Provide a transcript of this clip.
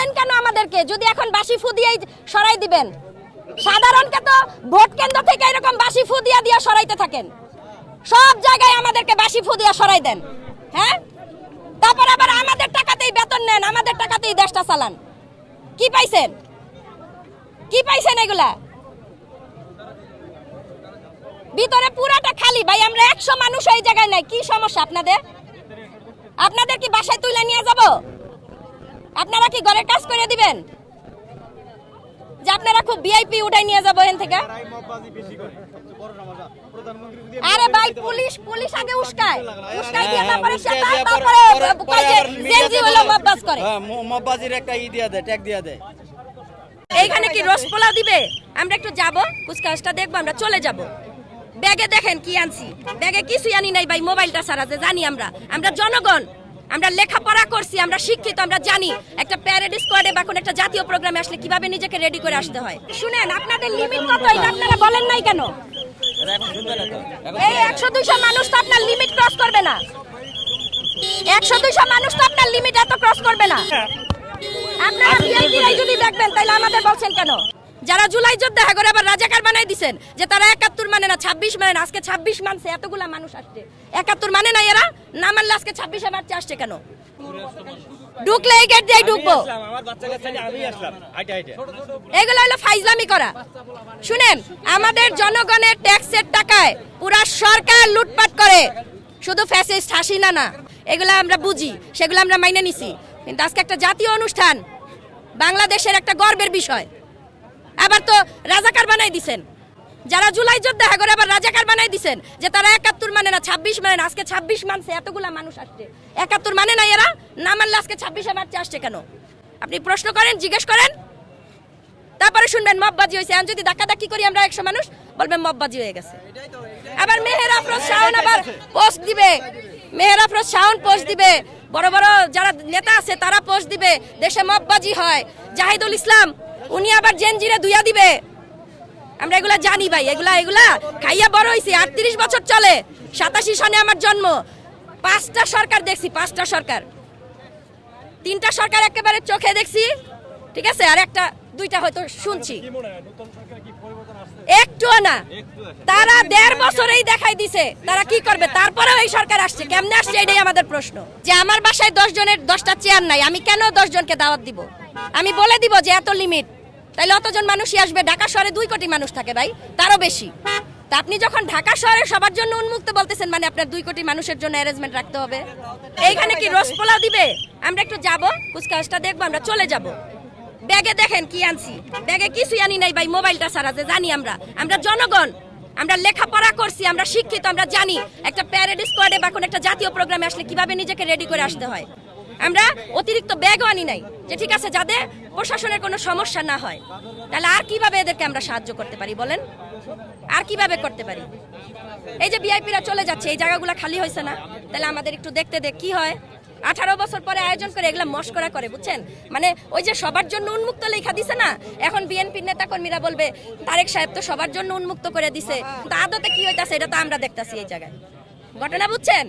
বলেন কেন আমাদেরকে যদি এখন বাসি ফু দিয়েই সরাই দিবেন? সাধারণকে তো ভোট কেন্দ্র থেকে এরকম বাসি ফু দিয়া সরাইতে থাকেন, সব জায়গায় আমাদেরকে বাসি ফু দিয়া সরাই দেন। হ্যাঁ, তারপর আবার আমাদের টাকাতেই বেতন নেন, আমাদের টাকাতেই দেশটা চালান। কি পাইছেন? কি পাইছেন এগুলা? ভিতরে পুরাটা খালি ভাই, আমরা 100 মানুষ এই জায়গায় নাই। কি সমস্যা আপনাদের? আপনাদের কি বাসায় তুলে নিয়ে যাব? আপনারা কি ঘরের কাজ করে দিবেন যে আপনারা খুব ভিআইপি উঠাই নিয়ে যাবো এখান থেকে? আরে ভাই, পুলিশ আগে উস্কায় দিয়ে তারপরে কয় যে জেনজি হলো মববাজ করে। মববাজির একটা দিয়া দেয়, ট্যাগ দিয়া দেয়। এইখানে কি রসপোলা দিবে? আমরা একটু যাব, কুচকাওয়াজটা দেখবো, আমরা চলে যাব। ব্যাগে দেখেন কি আনছি, ব্যাগে কিছুই আনি নাই ভাই, মোবাইলটা ছাড়া। যে জানি আমরা জনগণ, আমরা লেখাপড়া করছি, আমরা শিক্ষিত, আমরা জানি একটা প্যারেড স্কোয়াডে বা কোন একটা জাতীয় প্রোগ্রামে আসলে কিভাবে নিজেকে রেডি করে আসতে হয়। শুনেন, আপনাদের লিমিট কত এটা আপনারা বলেন নাই কেন? এই 100-200 মানুষ তো আপনার লিমিট ক্রস করবে না। 100-200 মানুষ তো আপনার লিমিট এত ক্রস করবে না। আপনারা বিএনপিরাই যদি দেখবেন তাহলে আমাদের বলছেন কেন? যারা জুলাই যোদ্ধা করে আবার রাজাকার বানাই দিবেন যে তারা 71 মানে না, 26 মানে না। আজকে 26 মানছে, এতগুলা মানুষ আসছে। 71 মানে না এরা, না মানলে আজকে 26-এ মারতে আসছে কেন? ঢুকলে এই গেট দিয়ে ঢুকবো। এগুলো হলো ফাইজলামি করা। শুনেন, আমাদের জনগণের ট্যাক্সের টাকায় পুরা সরকার লুটপাট করে। শুধু ফ্যাসিস্ট হাসিনা না, এগুলো আমরা বুঝি, সেগুলো আমরা মাইনে নিছি। কিন্তু আজকে একটা জাতীয় অনুষ্ঠান, বাংলাদেশের একটা গর্বের বিষয়, আবার তো রাজাকার বানাই দিছেন। যারা জুলাই যোদ্ধা করে আবার রাজাকার বানাই দিছেন যে তারা 71 মানে না, 26 মানে না। আজকে 26 মানছে, এতগুলা মানুষ আসছে। 71 মানে না এরা, না মানলে আজকে 26-এ মারতে আসছে কেন? আপনি প্রশ্ন করেন, জিজ্ঞেস করেন, তারপরে শুনবেন মববাজি হয়েছে। এখন যদি ধাক্কাধাক্কি করি আমরা 100 মানুষ, বলবেন মববাজি হয়ে গেছে। আবার মেহের আফরোজ শাওন আবার পোস্ট দিবে, মেহের আফরোজ শাওন পোস্ট দিবে, বড় বড় যারা নেতা আছে তারা পোস্ট দিবে, দেশে মববাজি হয়। জাহিদুল ইসলাম উনি আবার জেনজিরে দুইয়া দিবে। আমরা এগুলা জানি ভাই, এগুলা খাইয়া বড় হইছি। 38 বছর চলে, 87 সনে আমার জন্ম। 5টা সরকার দেখছি, 5টা সরকার। 3টা সরকার একেবারে চোখে দেখছি, ঠিক আছে, আর 2টা হয়তো শুনছি, একটুও না। তারা 1.5 বছরেই দেখাই দিছে তারা কি করবে। তারপরেও এই সরকার আসছে, কেমনে আসছে এটাই আমাদের প্রশ্ন। যে আমার বাসায় 10 জনের 10টা চেয়ার নাই, আমি কেন 10 জনকে দাওয়াত দিব? আমি বলে দিব যে এত লিমিট, তাইলে অতজন মানুষই আসবে। ঢাকা শহরে 2 কোটি মানুষ থাকে ভাই, তারও বেশি। তা আপনি যখন ঢাকা শহরে সবার জন্য উন্মুক্ত বলতেছেন, মানে আপনার 2 কোটি মানুষের জন্য অ্যারেঞ্জমেন্ট রাখতে হবে। এইখানে কি রসপোলা দিবে? আমরা একটু যাব, কুচকাওয়াজটা দেখবো, আমরা চলে যাব। ব্যাগে দেখেন কি আনছি, ব্যাগে কিছুই আনি নাই ভাই, মোবাইলটা ছাড়া। যে জানি আমরা জনগণ, আমরা লেখাপড়া করছি, আমরা শিক্ষিত, আমরা জানি একটা প্যারেড স্কোয়াডে বা কোন একটা জাতীয় প্রোগ্রামে আসলে কিভাবে নিজেকে রেডি করে আসতে হয়। আমরা অতিরিক্ত ব্যাগও আনি নাই, যে ঠিক আছে যাতে প্রশাসনের কোনো সমস্যা না হয়। তাহলে আর কিভাবে এদেরকে আমরা সাহায্য করতে পারি বলেন? আর কিভাবে করতে পারি? এই যে ভিআইপিরা চলে যাচ্ছে, এই জায়গাগুলো খালি হয়েছে না, তাহলে আমাদের একটু দেখতে কি হয়। 18 বছর পরে আয়োজন করে এগুলা মস্করা করে, বুঝছেন? মানে ওই যে সবার জন্য উন্মুক্ত লেখা দিছে না, এখন বিএনপির নেতা কর্মীরা বলবে তারেক সাহেব তো সবার জন্য উন্মুক্ত করে দিছে। তা আদতে কি হইতাছে এটা তো আমরা দেখতাছি এই জায়গায়। ঘটনা বুঝছেন?